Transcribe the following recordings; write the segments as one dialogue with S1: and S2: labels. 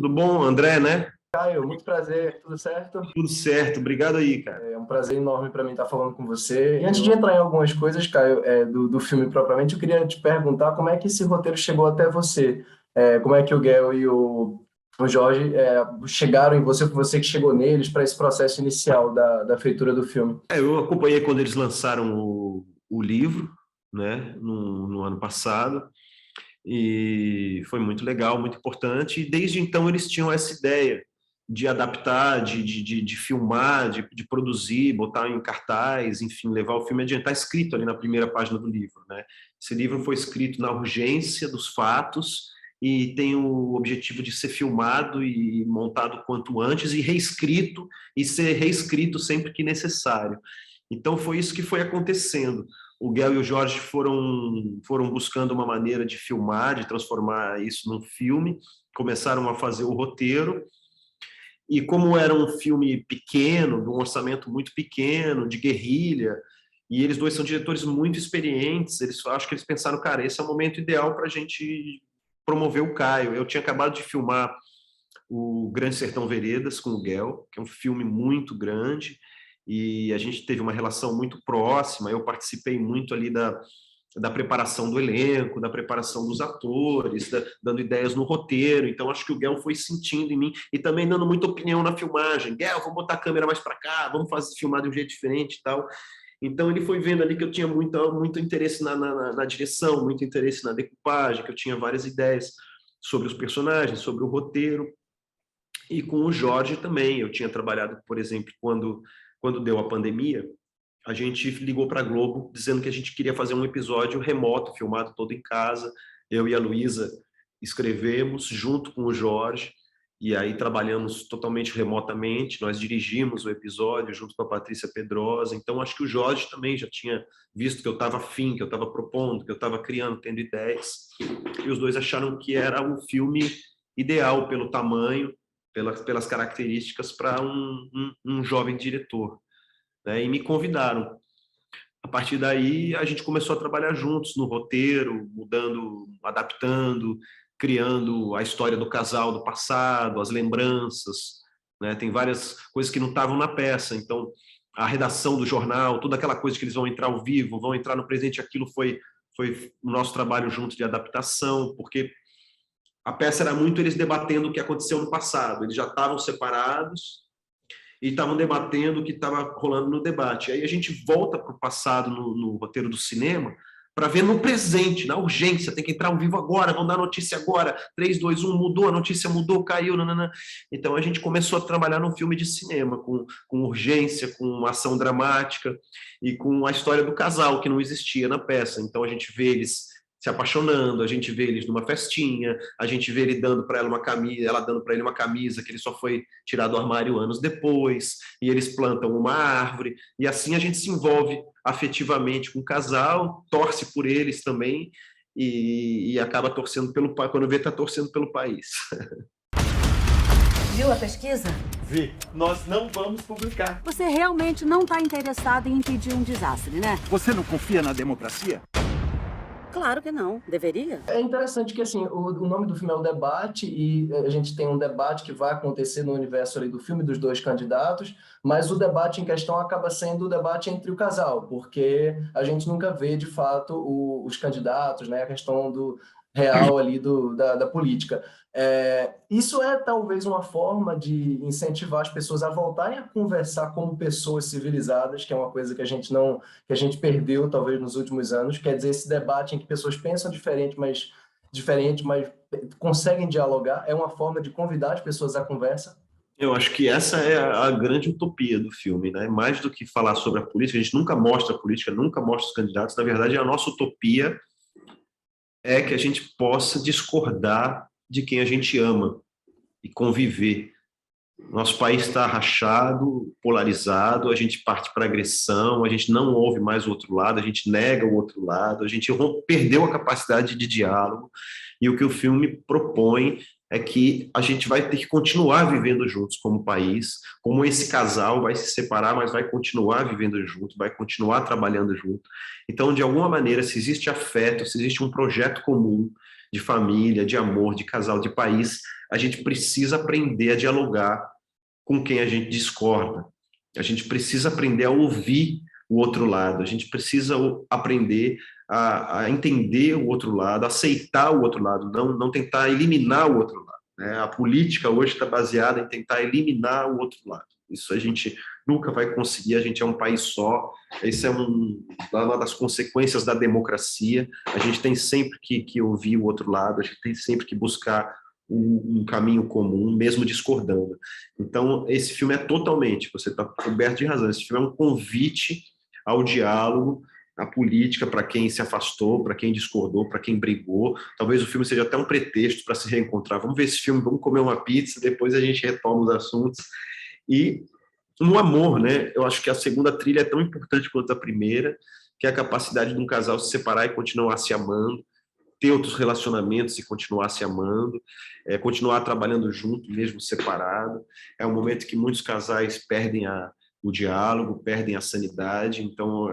S1: Tudo bom, André, né?
S2: Caio, muito prazer, tudo certo?
S1: Tudo certo, obrigado aí, cara.
S2: É um prazer enorme para mim estar falando com você. E antes de entrar em algumas coisas, Caio, do filme propriamente, eu queria te perguntar como é que esse roteiro chegou até você. Como é que o Gael e o Jorge chegaram em você, foi você que chegou neles para esse processo inicial da feitura do filme?
S1: Eu acompanhei quando eles lançaram o livro, né, no ano passado, e foi muito legal, muito importante, e desde então eles tinham essa ideia de adaptar, de filmar, de produzir, botar em cartaz, enfim, levar o filme adiante. Está escrito ali na primeira página do livro, né? Esse livro foi escrito na urgência dos fatos e tem o objetivo de ser filmado e montado quanto antes e reescrito, e ser reescrito sempre que necessário. Então foi isso que foi acontecendo. O Gael e o Jorge foram buscando uma maneira de filmar, de transformar isso num filme, começaram a fazer o roteiro, e como era um filme pequeno, de um orçamento muito pequeno, de guerrilha, e eles dois são diretores muito experientes, acho que eles pensaram, cara, esse é o momento ideal para a gente promover o Caio. Eu tinha acabado de filmar o Grande Sertão Veredas com o Gael, que é um filme muito grande, e a gente teve uma relação muito próxima, eu participei muito ali da preparação do elenco, da preparação dos atores, dando ideias no roteiro. Então acho que o Gael foi sentindo em mim e também dando muita opinião na filmagem. Gael, vamos botar a câmera mais para cá, vamos filmar de um jeito diferente e tal. Então ele foi vendo ali que eu tinha muito interesse na direção, muito interesse na decupagem, que eu tinha várias ideias sobre os personagens, sobre o roteiro. E com o Jorge também, eu tinha trabalhado, por exemplo, quando deu a pandemia, a gente ligou para a Globo dizendo que a gente queria fazer um episódio remoto, filmado todo em casa. Eu e a Luísa escrevemos junto com o Jorge, e aí trabalhamos totalmente remotamente. Nós dirigimos o episódio junto com a Patrícia Pedrosa. Então acho que o Jorge também já tinha visto que eu estava afim, que eu estava propondo, que eu estava criando, tendo ideias. E os dois acharam que era um filme ideal pelo tamanho, pelas características para um jovem diretor, né? E me convidaram. A partir daí, a gente começou a trabalhar juntos no roteiro, mudando, adaptando, criando a história do casal do passado, as lembranças, né? Tem várias coisas que não estavam na peça, então a redação do jornal, toda aquela coisa que eles vão entrar ao vivo, vão entrar no presente, aquilo foi o nosso trabalho junto de adaptação, porque a peça era muito eles debatendo o que aconteceu no passado, eles já estavam separados, e estavam debatendo o que estava rolando no debate. Aí a gente volta para o passado no roteiro do cinema para ver no presente, na urgência, tem que entrar ao vivo agora, vão dar notícia agora, 3, 2, 1, mudou, a notícia mudou, caiu, nanana. Então a gente começou a trabalhar num filme de cinema, com urgência, com ação dramática e com a história do casal, que não existia na peça. Então a gente vê eles se apaixonando, a gente vê eles numa festinha, a gente vê ele dando para ela uma camisa, ela dando para ele uma camisa que ele só foi tirar do armário anos depois, e eles plantam uma árvore, e assim a gente se envolve afetivamente com o casal, torce por eles também, e acaba torcendo pelo país, quando vê, está torcendo pelo país.
S3: Viu a pesquisa?
S4: Vi. Nós não vamos publicar.
S3: Você realmente não está interessado em impedir um desastre, né?
S4: Você não confia na democracia?
S3: Claro que não. Deveria?
S2: É interessante que assim, o nome do filme é O Debate, e a gente tem um debate que vai acontecer no universo ali do filme dos dois candidatos, mas o debate em questão acaba sendo o debate entre o casal, porque a gente nunca vê de fato os candidatos, né, a questão do real ali da política. Isso é talvez uma forma de incentivar as pessoas a voltarem a conversar como pessoas civilizadas, que é uma coisa que a gente perdeu talvez nos últimos anos. Quer dizer, esse debate em que pessoas pensam diferente, mas conseguem dialogar, é uma forma de convidar as pessoas à conversa.
S1: Eu acho que essa é a grande utopia do filme, né? Mais do que falar sobre a política, a gente nunca mostra a política, nunca mostra os candidatos. Na verdade, a nossa utopia é que a gente possa discordar de quem a gente ama e conviver. Nosso país está rachado, polarizado, a gente parte para agressão, a gente não ouve mais o outro lado, a gente nega o outro lado, a gente perdeu a capacidade de diálogo, e o que o filme propõe é que a gente vai ter que continuar vivendo juntos como país, como esse casal vai se separar, mas vai continuar vivendo junto, vai continuar trabalhando junto. Então, de alguma maneira, se existe afeto, se existe um projeto comum, de família, de amor, de casal, de país, a gente precisa aprender a dialogar com quem a gente discorda. A gente precisa aprender a ouvir o outro lado, a gente precisa aprender a entender o outro lado, aceitar o outro lado, não tentar eliminar o outro lado, né? A política hoje está baseada em tentar eliminar o outro lado. Isso a gente nunca vai conseguir, a gente é um país só, isso é uma das consequências da democracia, a gente tem sempre que ouvir o outro lado, a gente tem sempre que buscar um caminho comum, mesmo discordando. Então, esse filme é totalmente, você está coberto de razão, esse filme é um convite ao diálogo, à política, para quem se afastou, para quem discordou, para quem brigou. Talvez o filme seja até um pretexto para se reencontrar. Vamos ver esse filme, vamos comer uma pizza, depois a gente retoma os assuntos. E no amor, né? Eu acho que a segunda trilha é tão importante quanto a primeira, que é a capacidade de um casal se separar e continuar se amando, ter outros relacionamentos e continuar se amando, continuar trabalhando junto, mesmo separado. É um momento que muitos casais perdem o diálogo, perdem a sanidade. Então,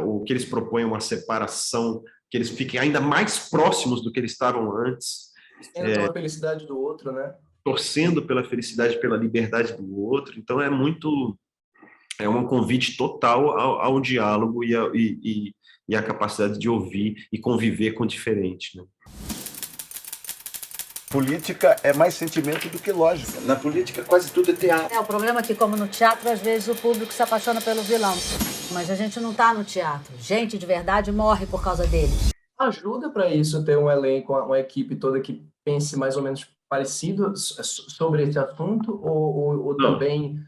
S1: o que eles propõem é uma separação, que eles fiquem ainda mais próximos do que eles estavam antes.
S2: Então, a felicidade do outro, né?
S1: Torcendo pela felicidade, pela liberdade do outro. Então, é um convite total ao diálogo e a capacidade de ouvir e conviver com o diferente, né?
S4: Política é mais sentimento do que lógica. Na política quase tudo é teatro.
S5: O problema é que, como no teatro, às vezes o público se apaixona pelo vilão. Mas a gente não tá no teatro. Gente de verdade morre por causa deles.
S2: Ajuda para isso ter um elenco, uma equipe toda que pense mais ou menos parecido sobre esse assunto, ou também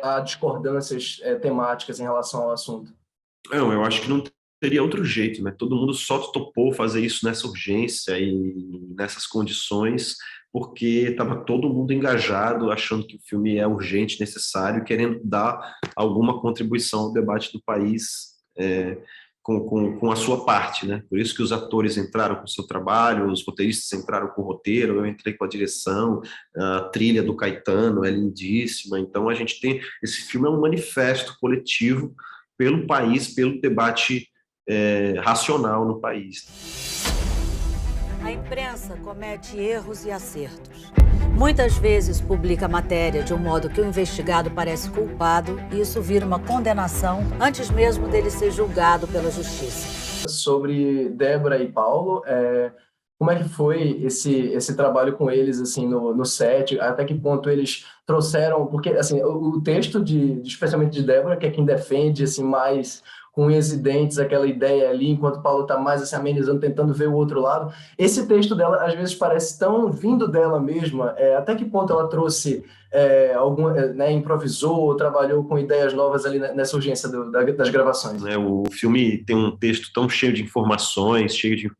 S2: há discordâncias temáticas em relação ao assunto?
S1: Não, eu acho que não teria outro jeito, né? Todo mundo só topou fazer isso nessa urgência e nessas condições, porque estava todo mundo engajado, achando que o filme é urgente, necessário, querendo dar alguma contribuição ao debate do país, com a sua parte, né? Por isso que os atores entraram com o seu trabalho, os roteiristas entraram com o roteiro, eu entrei com a direção, a trilha do Caetano é lindíssima. Então a gente tem, esse filme é um manifesto coletivo pelo país, pelo debate racional no país.
S5: A imprensa comete erros e acertos. Muitas vezes publica matéria de um modo que o investigado parece culpado e isso vira uma condenação antes mesmo dele ser julgado pela justiça.
S2: Sobre Débora e Paulo, como é que foi esse trabalho com eles assim no set? Até que ponto eles trouxeram... Porque assim, o texto, especialmente de Débora, que é quem defende assim, mais com unhas e dentes aquela ideia ali, enquanto Paulo está mais assim, amenizando, tentando ver o outro lado. Esse texto dela, às vezes, parece tão vindo dela mesma. Até que ponto ela trouxe, improvisou, trabalhou com ideias novas ali nessa urgência das gravações?
S1: O filme tem um texto tão cheio de informações, cheio de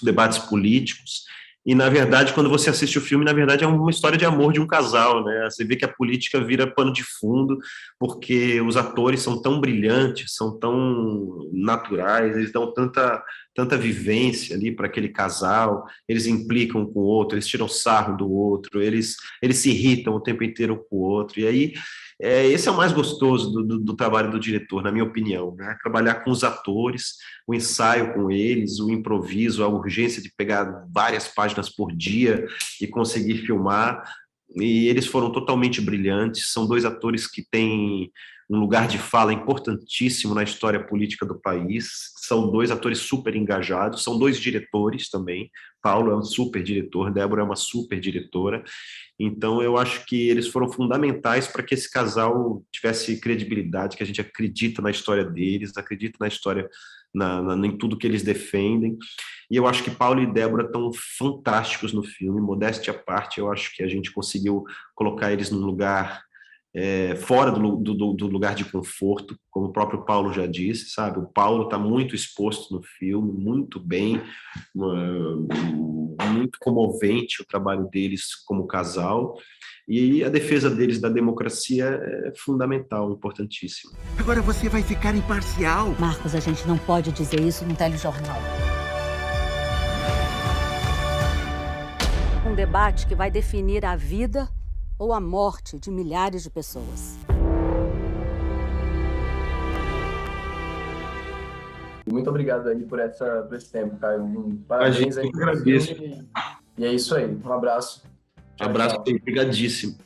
S1: debates políticos, e, na verdade, quando você assiste o filme, na verdade, é uma história de amor de um casal, né? Você vê que a política vira pano de fundo, porque os atores são tão brilhantes, são tão naturais, eles dão tanta vivência ali para aquele casal, eles implicam um com o outro, eles tiram sarro do outro, eles se irritam o tempo inteiro com o outro, e aí esse é o mais gostoso do trabalho do diretor, na minha opinião, né? Trabalhar com os atores, o ensaio com eles, o improviso, a urgência de pegar várias páginas por dia e conseguir filmar, e eles foram totalmente brilhantes. São dois atores que têm um lugar de fala importantíssimo na história política do país, são dois atores super engajados, são dois diretores também. Paulo é um super diretor, Débora é uma super diretora. Então eu acho que eles foram fundamentais para que esse casal tivesse credibilidade, que a gente acredita na história deles, acredita na história, em tudo que eles defendem. E eu acho que Paulo e Débora estão fantásticos no filme, modéstia à parte. Eu acho que a gente conseguiu colocar eles num lugar fora do lugar de conforto, como o próprio Paulo já disse, sabe? O Paulo está muito exposto no filme, muito bem, muito comovente o trabalho deles como casal, e a defesa deles da democracia é fundamental, importantíssima.
S4: Agora você vai ficar imparcial.
S5: Marcos, a gente não pode dizer isso no telejornal. Um debate que vai definir a vida ou a morte de milhares de pessoas.
S2: E muito obrigado aí por esse tempo, Caio. Parabéns aí
S1: Eu
S2: pelo
S1: agradeço.
S2: filme. E é isso aí. Um abraço. Tchau,
S1: Abraço,
S2: tchau.
S1: obrigadíssimo.